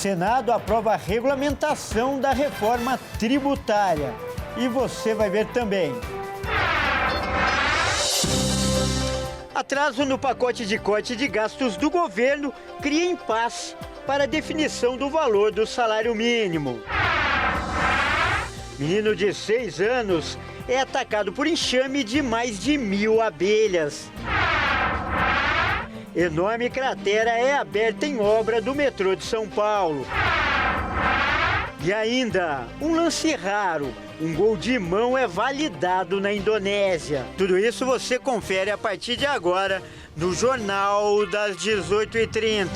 Senado aprova a regulamentação da reforma tributária. E você vai ver também. Atraso no pacote de corte de gastos do governo cria impasse para a definição do valor do salário mínimo. Menino de 6 anos é atacado por enxame de mais de 1.000 abelhas. Enorme cratera é aberta em obra do metrô de São Paulo. E ainda, um lance raro, um gol de mão é validado na Indonésia. Tudo isso você confere a partir de agora no Jornal das 18h30.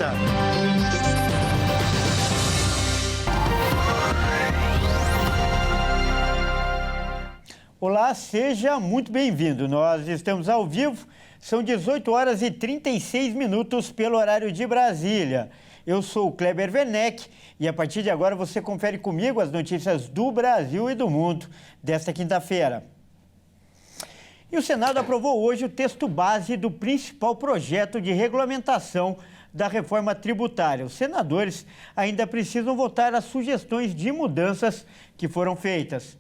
Olá, seja muito bem-vindo. Nós estamos ao vivo, são 18h36 pelo horário de Brasília. Eu sou o Kleber Werneck e a partir de agora você confere comigo as notícias do Brasil e do mundo desta quinta-feira. E o Senado aprovou hoje o texto base do principal projeto de regulamentação da reforma tributária. Os senadores ainda precisam votar as sugestões de mudanças que foram feitas.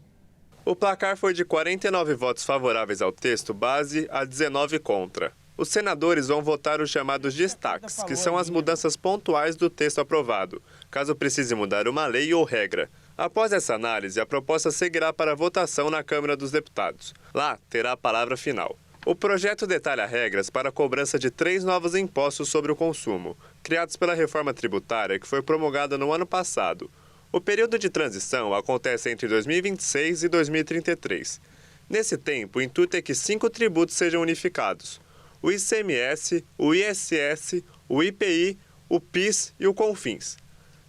O placar foi de 49 votos favoráveis ao texto base a 19 contra. Os senadores vão votar os chamados destaques, que são as mudanças pontuais do texto aprovado, caso precise mudar uma lei ou regra. Após essa análise, a proposta seguirá para votação na Câmara dos Deputados. Lá, terá a palavra final. O projeto detalha regras para a cobrança de 3 novos impostos sobre o consumo, criados pela reforma tributária que foi promulgada no ano passado. O período de transição acontece entre 2026 e 2033. Nesse tempo, o intuito é que 5 tributos sejam unificados: o ICMS, o ISS, o IPI, o PIS e o CONFINS.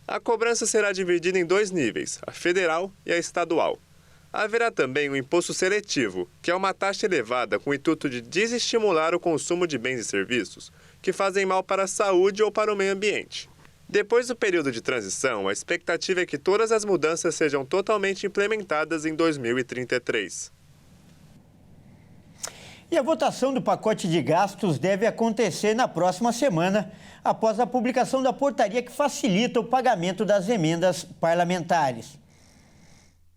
A cobrança será dividida em 2 níveis, a federal e a estadual. Haverá também o imposto seletivo, que é uma taxa elevada com o intuito de desestimular o consumo de bens e serviços que fazem mal para a saúde ou para o meio ambiente. Depois do período de transição, a expectativa é que todas as mudanças sejam totalmente implementadas em 2033. E a votação do pacote de gastos deve acontecer na próxima semana, após a publicação da portaria que facilita o pagamento das emendas parlamentares.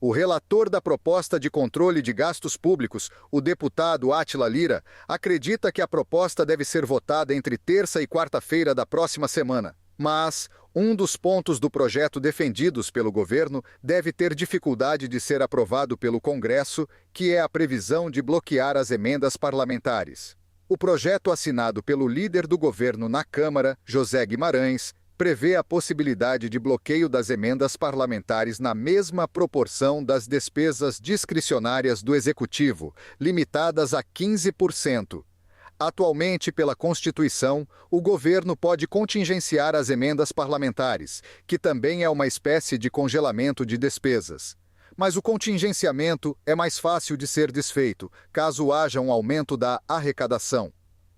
O relator da proposta de controle de gastos públicos, o deputado Átila Lira, acredita que a proposta deve ser votada entre terça e quarta-feira da próxima semana. Mas um dos pontos do projeto defendidos pelo governo deve ter dificuldade de ser aprovado pelo Congresso, que é a previsão de bloquear as emendas parlamentares. O projeto assinado pelo líder do governo na Câmara, José Guimarães, prevê a possibilidade de bloqueio das emendas parlamentares na mesma proporção das despesas discricionárias do Executivo, limitadas a 15%. Atualmente, pela Constituição, o governo pode contingenciar as emendas parlamentares, que também é uma espécie de congelamento de despesas. Mas o contingenciamento é mais fácil de ser desfeito, caso haja um aumento da arrecadação.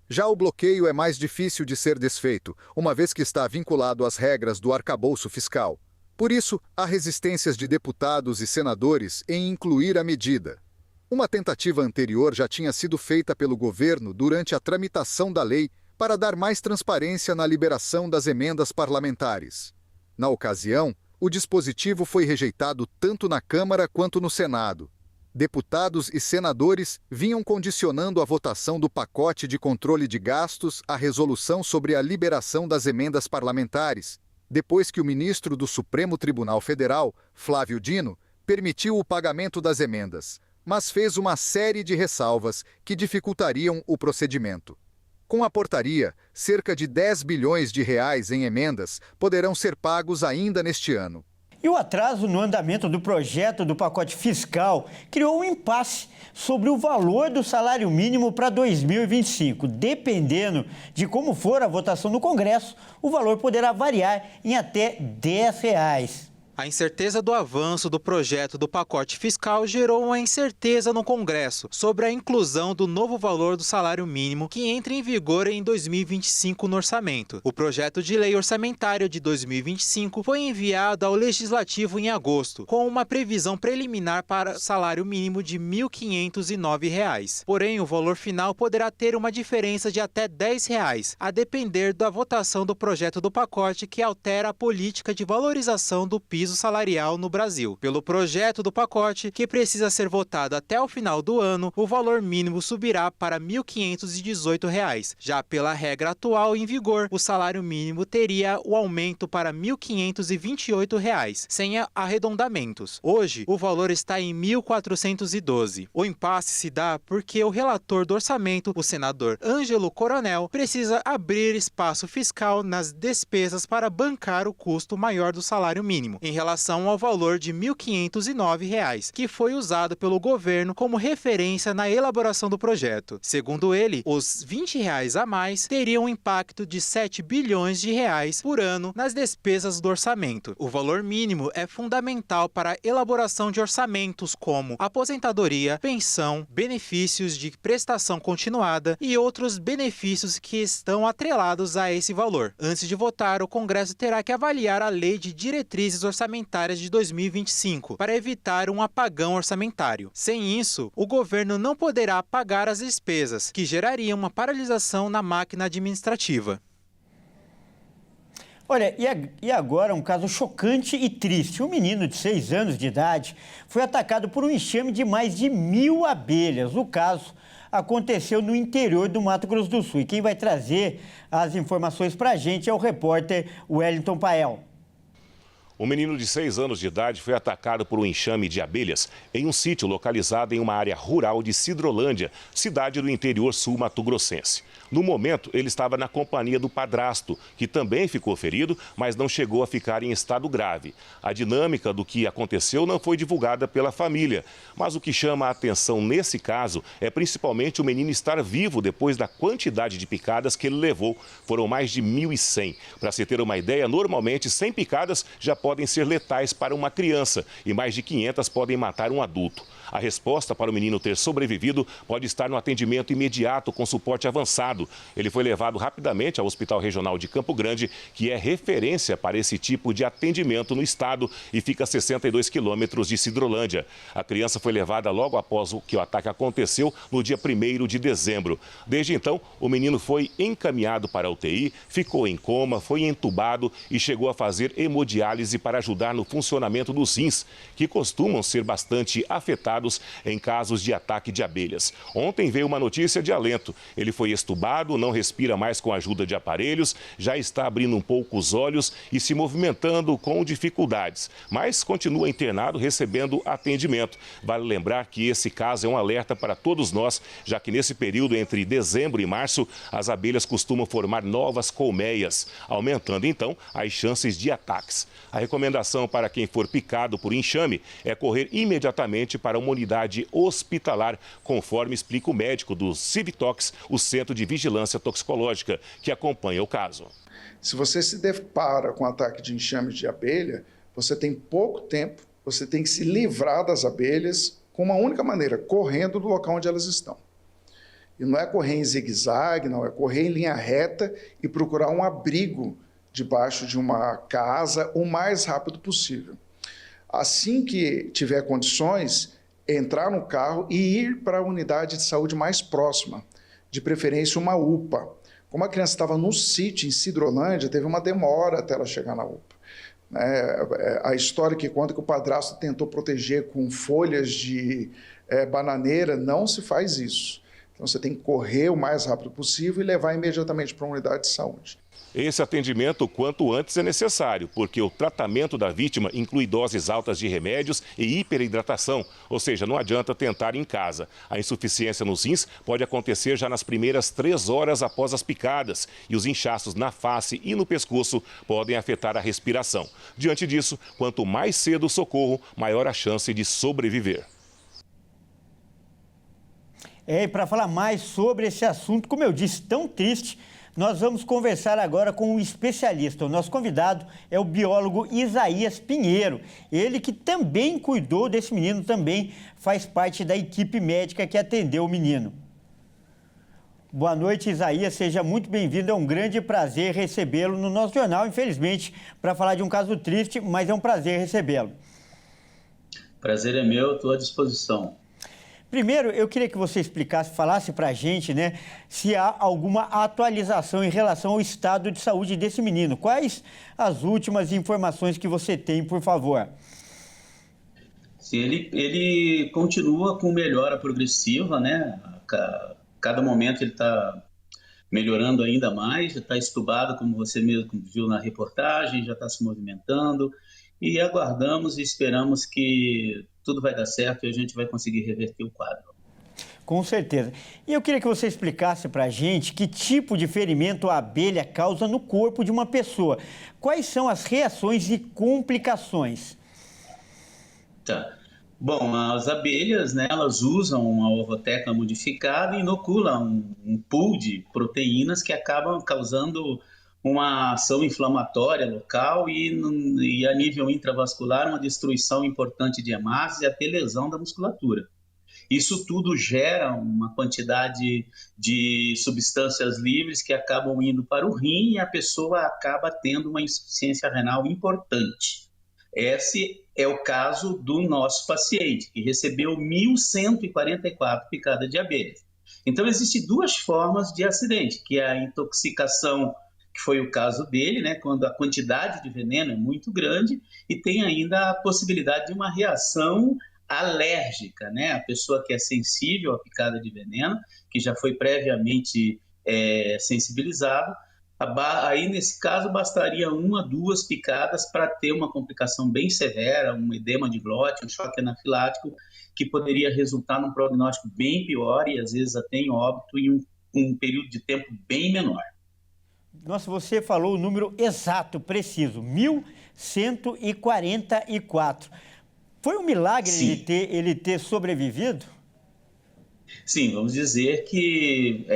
Já o bloqueio é mais difícil de ser desfeito, uma vez que está vinculado às regras do arcabouço fiscal. Por isso, há resistências de deputados e senadores em incluir a medida. Uma tentativa anterior já tinha sido feita pelo governo durante a tramitação da lei para dar mais transparência na liberação das emendas parlamentares. Na ocasião, o dispositivo foi rejeitado tanto na Câmara quanto no Senado. Deputados e senadores vinham condicionando a votação do pacote de controle de gastos à resolução sobre a liberação das emendas parlamentares, depois que o ministro do Supremo Tribunal Federal, Flávio Dino, permitiu o pagamento das emendas, mas fez uma série de ressalvas que dificultariam o procedimento. Com a portaria, cerca de 10 bilhões de reais em emendas poderão ser pagos ainda neste ano. E o atraso no andamento do projeto do pacote fiscal criou um impasse sobre o valor do salário mínimo para 2025. Dependendo de como for a votação no Congresso, o valor poderá variar em até R$ 10. A incerteza do avanço do projeto do pacote fiscal gerou uma incerteza no Congresso sobre a inclusão do novo valor do salário mínimo que entra em vigor em 2025 no orçamento. O projeto de lei orçamentária de 2025 foi enviado ao Legislativo em agosto, com uma previsão preliminar para salário mínimo de R$ 1.509. Porém, o valor final poderá ter uma diferença de até R$ 10, a depender da votação do projeto do pacote que altera a política de valorização do piso salarial no Brasil. Pelo projeto do pacote, que precisa ser votado até o final do ano, o valor mínimo subirá para R$ 1.518. Já pela regra atual em vigor, o salário mínimo teria o aumento para R$ 1.528, sem arredondamentos. Hoje, o valor está em R$ 1.412. O impasse se dá porque o relator do orçamento, o senador Ângelo Coronel, precisa abrir espaço fiscal nas despesas para bancar o custo maior do salário mínimo, em relação ao valor de R$ 1.509, que foi usado pelo governo como referência na elaboração do projeto. Segundo ele, os R$ 20 a mais teriam um impacto de R$ 7 bilhões por ano nas despesas do orçamento. O valor mínimo é fundamental para a elaboração de orçamentos como aposentadoria, pensão, benefícios de prestação continuada e outros benefícios que estão atrelados a esse valor. Antes de votar, o Congresso terá que avaliar a Lei de Diretrizes Orçamentárias de 2025 para evitar um apagão orçamentário. Sem isso, o governo não poderá pagar as despesas, que gerariam uma paralisação na máquina administrativa. Olha, e agora um caso chocante e triste. Um menino de 6 anos de idade foi atacado por um enxame de mais de 1.000 abelhas. O caso aconteceu no interior do Mato Grosso do Sul. E quem vai trazer as informações para a gente é o repórter Wellington Pael. Um menino de 6 anos de idade foi atacado por um enxame de abelhas em um sítio localizado em uma área rural de Sidrolândia, cidade do interior sul-mato-grossense. No momento, ele estava na companhia do padrasto, que também ficou ferido, mas não chegou a ficar em estado grave. A dinâmica do que aconteceu não foi divulgada pela família, mas o que chama a atenção nesse caso é principalmente o menino estar vivo depois da quantidade de picadas que ele levou. Foram mais de 1.100. Para se ter uma ideia, normalmente 100 picadas já podem ser letais para uma criança e mais de 500 podem matar um adulto. A resposta para o menino ter sobrevivido pode estar no atendimento imediato com suporte avançado. Ele foi levado rapidamente ao Hospital Regional de Campo Grande, que é referência para esse tipo de atendimento no estado e fica a 62 quilômetros de Sidrolândia. A criança foi levada logo após que o ataque aconteceu no dia 1º de dezembro. Desde então, o menino foi encaminhado para a UTI, ficou em coma, foi entubado e chegou a fazer hemodiálise para ajudar no funcionamento dos rins, que costumam ser bastante afetados em casos de ataque de abelhas. Ontem veio uma notícia de alento. Ele foi estubado, não respira mais com a ajuda de aparelhos, já está abrindo um pouco os olhos e se movimentando com dificuldades, mas continua internado recebendo atendimento. Vale lembrar que esse caso é um alerta para todos nós, já que nesse período entre dezembro e março, as abelhas costumam formar novas colmeias, aumentando então as chances de ataques. A recomendação para quem for picado por enxame é correr imediatamente para uma unidade hospitalar, conforme explica o médico do Civitox, o Centro de Vigilância Toxicológica, que acompanha o caso. Se você se depara com ataque de enxame de abelha, você tem pouco tempo, você tem que se livrar das abelhas com uma única maneira, correndo do local onde elas estão. E não é correr em zigue-zague, não, é correr em linha reta e procurar um abrigo debaixo de uma casa o mais rápido possível. Assim que tiver condições, entrar no carro e ir para a unidade de saúde mais próxima, de preferência uma UPA. Como a criança estava no sítio em Sidrolândia, teve uma demora até ela chegar na UPA. A história que conta que o padrasto tentou proteger com folhas de bananeira, não se faz isso. Então você tem que correr o mais rápido possível e levar imediatamente para uma unidade de saúde. Esse atendimento quanto antes é necessário, porque o tratamento da vítima inclui doses altas de remédios e hiperidratação, ou seja, não adianta tentar em casa. A insuficiência nos rins pode acontecer já nas primeiras 3 horas após as picadas e os inchaços na face e no pescoço podem afetar a respiração. Diante disso, quanto mais cedo o socorro, maior a chance de sobreviver. E para falar mais sobre esse assunto, como eu disse, tão triste, Nós vamos conversar agora com um especialista. O nosso convidado é o biólogo Isaías Pinheiro. Ele que também cuidou desse menino, também faz parte da equipe médica que atendeu o menino. Boa noite, Isaías. Seja muito bem-vindo. É um grande prazer recebê-lo no nosso jornal, infelizmente, para falar de um caso triste, mas é um prazer recebê-lo. Prazer é meu, estou à disposição. Primeiro, eu queria que você explicasse, falasse para a gente, né, se há alguma atualização em relação ao estado de saúde desse menino. Quais as últimas informações que você tem, por favor? Sim, ele continua com melhora progressiva, né? Cada momento ele está melhorando ainda mais, já está estubado, como você mesmo viu na reportagem, já está se movimentando. E aguardamos e esperamos que tudo vai dar certo e a gente vai conseguir reverter o quadro. Com certeza. E eu queria que você explicasse para a gente que tipo de ferimento a abelha causa no corpo de uma pessoa. Quais são as reações e complicações? Tá. Bom, as abelhas, né, elas usam uma ovoteca modificada e inoculam um pool de proteínas que acabam causando uma ação inflamatória local e a nível intravascular uma destruição importante de hemácias e até lesão da musculatura. Isso tudo gera uma quantidade de substâncias livres que acabam indo para o rim e a pessoa acaba tendo uma insuficiência renal importante. Esse é o caso do nosso paciente, que recebeu 1.144 picadas de abelhas. Então, existem duas formas de acidente, que é a intoxicação, que foi o caso dele, né, quando a quantidade de veneno é muito grande, e tem ainda a possibilidade de uma reação alérgica, né? A pessoa que é sensível à picada de veneno, que já foi previamente sensibilizado, aí nesse caso bastaria 1 a 2 picadas para ter uma complicação bem severa, um edema de glote, um choque anafilático, que poderia resultar num prognóstico bem pior e às vezes até em óbito em um período de tempo bem menor. Nossa, você falou o número exato, preciso, 1.144. Foi um milagre ele ter sobrevivido? Sim, vamos dizer que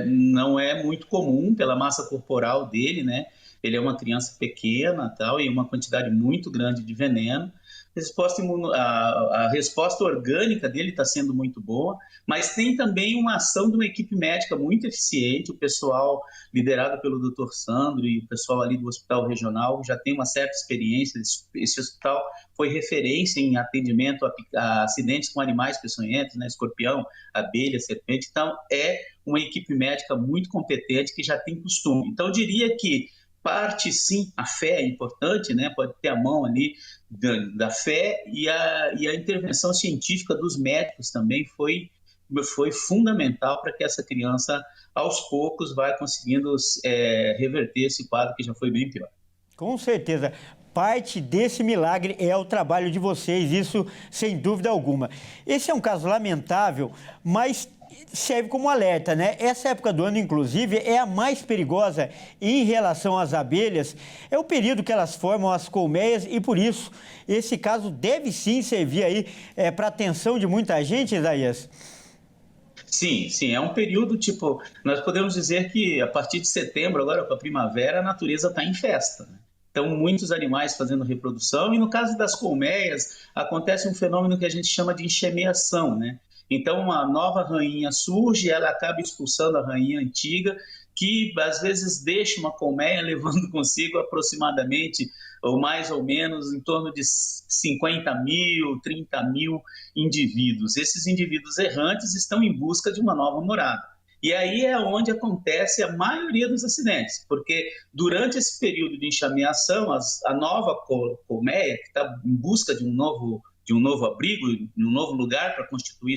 não é muito comum pela massa corporal dele, né? Ele é uma criança pequena tal, e uma quantidade muito grande de veneno. A resposta orgânica dele está sendo muito boa, mas tem também uma ação de uma equipe médica muito eficiente. O pessoal liderado pelo Dr. Sandro e o pessoal ali do Hospital Regional já tem uma certa experiência. Esse hospital foi referência em atendimento a acidentes com animais peçonhentos, né? Escorpião, abelha, serpente. Então, é uma equipe médica muito competente que já tem costume. Então, eu diria que parte, sim, a fé é importante, né? Pode ter a mão ali da fé e a intervenção científica dos médicos também foi fundamental para que essa criança, aos poucos, vá conseguindo reverter esse quadro que já foi bem pior. Com certeza. Parte desse milagre é o trabalho de vocês, isso sem dúvida alguma. Esse é um caso lamentável, mas serve como alerta, né? Essa época do ano, inclusive, é a mais perigosa em relação às abelhas. É o período que elas formam as colmeias e, por isso, esse caso deve sim servir aí para a atenção de muita gente, Isaías. Sim, é um período, nós podemos dizer que a partir de setembro, agora com a primavera, a natureza está em festa, né? Então, muitos animais fazendo reprodução, e no caso das colmeias, acontece um fenômeno que a gente chama de enxameação, né? Então, uma nova rainha surge, ela acaba expulsando a rainha antiga, que às vezes deixa uma colmeia levando consigo aproximadamente, ou mais ou menos, em torno de 50 mil, 30 mil indivíduos. Esses indivíduos errantes estão em busca de uma nova morada. E aí é onde acontece a maioria dos acidentes, porque durante esse período de enxameação, a nova colmeia, que está em busca de um novo abrigo, de um novo lugar para constituir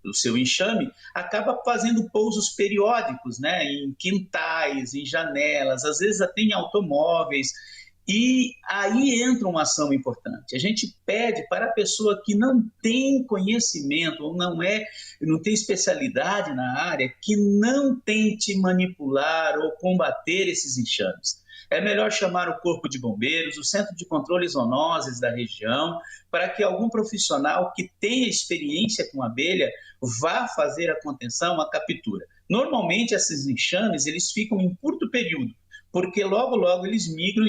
o seu enxame, acaba fazendo pousos periódicos, né, em quintais, em janelas, às vezes até em automóveis. E aí entra uma ação importante. A gente pede para a pessoa que não tem conhecimento ou não tem especialidade na área, que não tente manipular ou combater esses enxames. É melhor chamar o Corpo de Bombeiros, o Centro de Controle Zoonoses da região, para que algum profissional que tenha experiência com abelha vá fazer a contenção, a captura. Normalmente, esses enxames, eles ficam em curto período, porque logo eles migram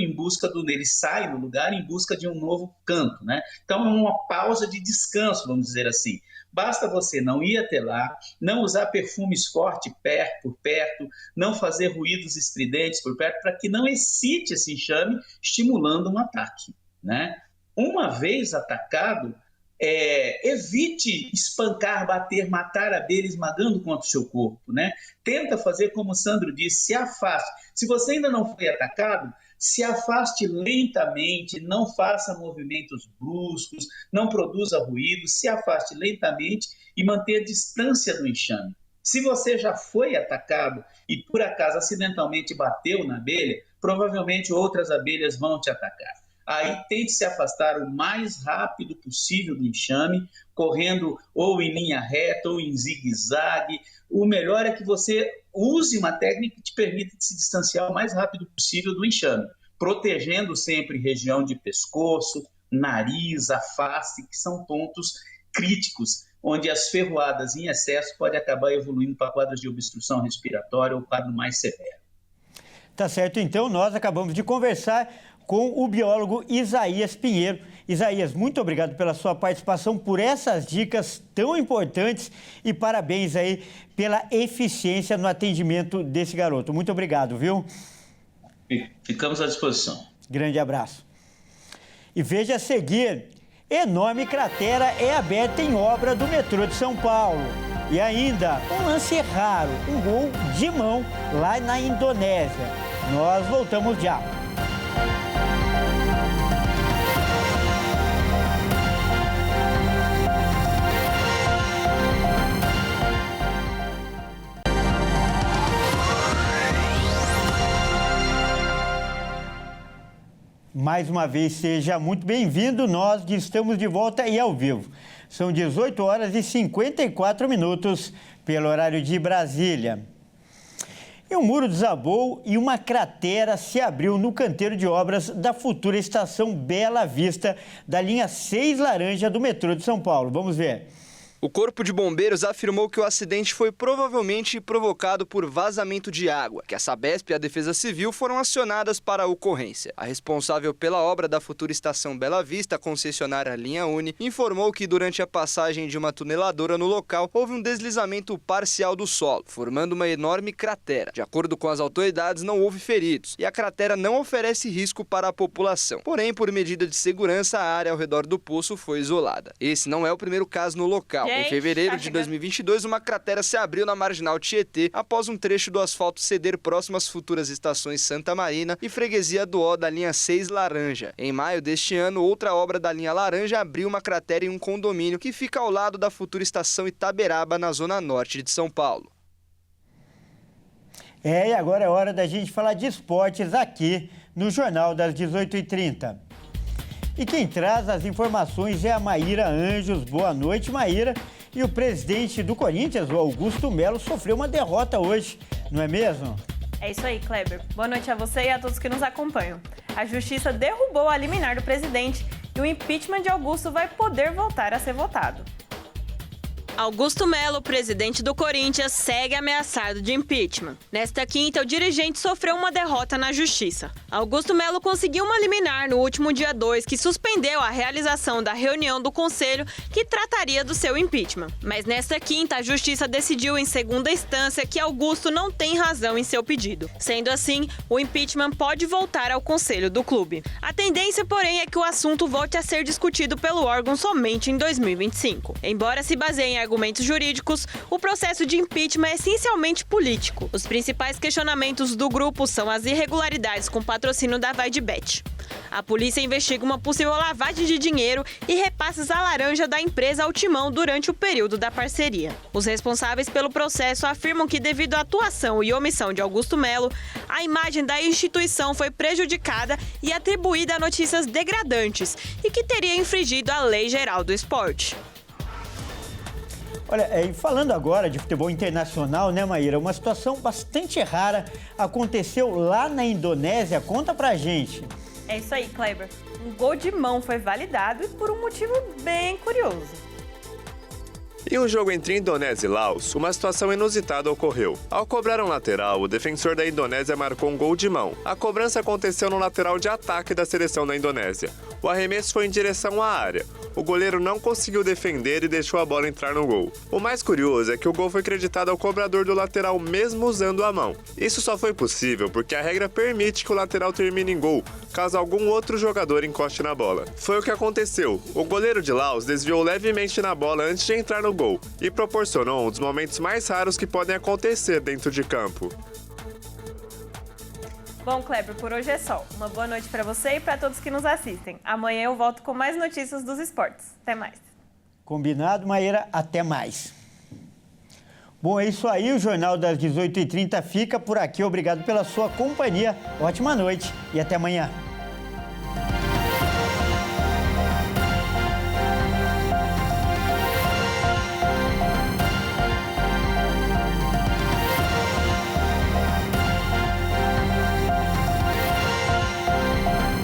eles saem do lugar em busca de um novo canto, né? Então é uma pausa de descanso, vamos dizer assim. Basta você não ir até lá, não usar perfumes fortes por perto, não fazer ruídos estridentes por perto, para que não excite esse enxame, estimulando um ataque, né? Uma vez atacado, evite espancar, bater, matar a abelha esmagando contra o seu corpo, né? Tenta fazer como o Sandro disse, se afaste. Se você ainda não foi atacado, se afaste lentamente, não faça movimentos bruscos, não produza ruído, se afaste lentamente e mantenha a distância do enxame. Se você já foi atacado e por acaso acidentalmente bateu na abelha, provavelmente outras abelhas vão te atacar. Aí tente se afastar o mais rápido possível do enxame, correndo ou em linha reta ou em zigue-zague. O melhor é que você use uma técnica que te permita se distanciar o mais rápido possível do enxame, protegendo sempre região de pescoço, nariz, a face, que são pontos críticos, onde as ferroadas em excesso podem acabar evoluindo para quadros de obstrução respiratória ou quadro mais severo. Tá certo, então nós acabamos de conversar com o biólogo Isaías Pinheiro. Isaías, muito obrigado pela sua participação, por essas dicas tão importantes e parabéns aí pela eficiência no atendimento desse garoto. Muito obrigado, viu? Ficamos à disposição. Grande abraço. E veja a seguir, enorme cratera é aberta em obra do metrô de São Paulo. E ainda, um lance raro, um gol de mão lá na Indonésia. Nós voltamos já. Mais uma vez, seja muito bem-vindo. Nós estamos de volta e ao vivo. São 18 horas e 54 minutos pelo horário de Brasília. E um muro desabou e uma cratera se abriu no canteiro de obras da futura estação Bela Vista, da linha 6 laranja do metrô de São Paulo. Vamos ver. O Corpo de Bombeiros afirmou que o acidente foi provavelmente provocado por vazamento de água, que a Sabesp e a Defesa Civil foram acionadas para a ocorrência. A responsável pela obra da futura estação Bela Vista, concessionária Linha Uni, informou que durante a passagem de uma tuneladora no local, houve um deslizamento parcial do solo, formando uma enorme cratera. De acordo com as autoridades, não houve feridos e a cratera não oferece risco para a população. Porém, por medida de segurança, a área ao redor do poço foi isolada. Esse não é o primeiro caso no local. Em fevereiro de 2022, uma cratera se abriu na Marginal Tietê após um trecho do asfalto ceder próximo às futuras estações Santa Marina e Freguesia do Ó da linha 6 laranja. Em maio deste ano, outra obra da linha laranja abriu uma cratera em um condomínio que fica ao lado da futura estação Itaberaba, na zona norte de São Paulo. E agora é hora da gente falar de esportes aqui no Jornal das 18h30. E quem traz as informações é a Maíra Anjos. Boa noite, Maíra. E o presidente do Corinthians, o Augusto Melo, sofreu uma derrota hoje, não é mesmo? É isso aí, Kleber. Boa noite a você e a todos que nos acompanham. A Justiça derrubou a liminar do presidente e o impeachment de Augusto vai poder voltar a ser votado. Augusto Melo, presidente do Corinthians, segue ameaçado de impeachment. Nesta quinta, o dirigente sofreu uma derrota na Justiça. Augusto Melo conseguiu uma liminar no último dia 2 que suspendeu a realização da reunião do Conselho que trataria do seu impeachment. Mas nesta quinta, a Justiça decidiu em segunda instância que Augusto não tem razão em seu pedido. Sendo assim, o impeachment pode voltar ao Conselho do clube. A tendência, porém, é que o assunto volte a ser discutido pelo órgão somente em 2025. Embora se baseie em argumentos jurídicos, o processo de impeachment é essencialmente político. Os principais questionamentos do grupo são as irregularidades com patrocínio da Vaidbet. A polícia investiga uma possível lavagem de dinheiro e repasses à laranja da empresa ao Timão durante o período da parceria. Os responsáveis pelo processo afirmam que, devido à atuação e omissão de Augusto Melo, a imagem da instituição foi prejudicada e atribuída a notícias degradantes e que teria infringido a Lei Geral do Esporte. Olha, e falando agora de futebol internacional, né, Maíra? Uma situação bastante rara aconteceu lá na Indonésia. Conta pra gente. É isso aí, Kleber. Um gol de mão foi validado e por um motivo bem curioso. Em um jogo entre Indonésia e Laos, uma situação inusitada ocorreu. Ao cobrar um lateral, o defensor da Indonésia marcou um gol de mão. A cobrança aconteceu no lateral de ataque da seleção da Indonésia. O arremesso foi em direção à área. O goleiro não conseguiu defender e deixou a bola entrar no gol. O mais curioso é que o gol foi creditado ao cobrador do lateral mesmo usando a mão. Isso só foi possível porque a regra permite que o lateral termine em gol, caso algum outro jogador encoste na bola. Foi o que aconteceu. O goleiro de Laos desviou levemente na bola antes de entrar no gol e proporcionou um dos momentos mais raros que podem acontecer dentro de campo. Bom, Kleber, por hoje é só. Uma boa noite para você e para todos que nos assistem. Amanhã eu volto com mais notícias dos esportes. Até mais. Combinado, Maíra? Até mais. Bom, é isso aí. O Jornal das 18h30 fica por aqui. Obrigado pela sua companhia. Ótima noite e até amanhã.